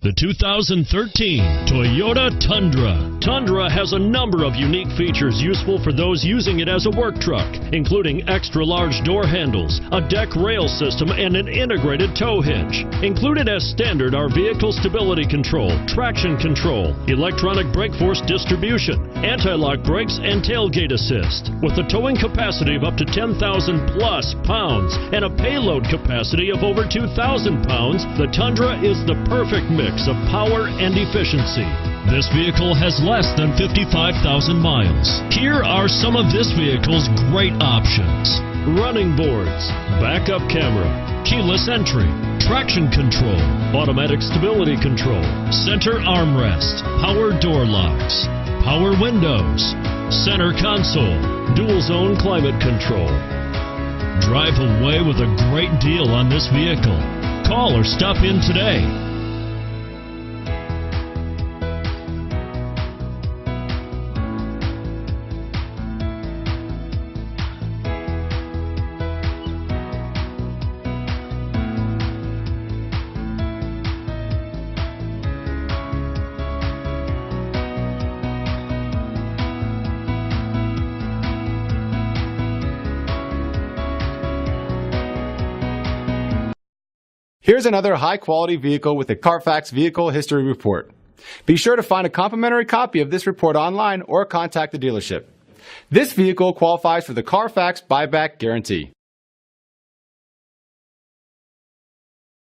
The 2013 Toyota Tundra. Tundra has a number of unique features useful for those using it as a work truck, including extra-large door handles, a deck rail system, and an integrated tow hitch. Included as standard are vehicle stability control, traction control, electronic brake force distribution, anti-lock brakes, and tailgate assist. With a towing capacity of up to 10,000 plus pounds and a payload capacity of over 2,000 pounds, the Tundra is the perfect mix of power and efficiency. This vehicle has less than 55,000 miles. Here are some of this vehicle's great options: running boards, backup camera, keyless entry, traction control, automatic stability control, center armrest, power door locks, power windows, center console, dual zone climate control. Drive away with a great deal on this vehicle. Call or stop in today. Here's another high-quality vehicle with a Carfax Vehicle History Report. Be sure to find a complimentary copy of this report online or contact the dealership. This vehicle qualifies for the Carfax Buyback Guarantee.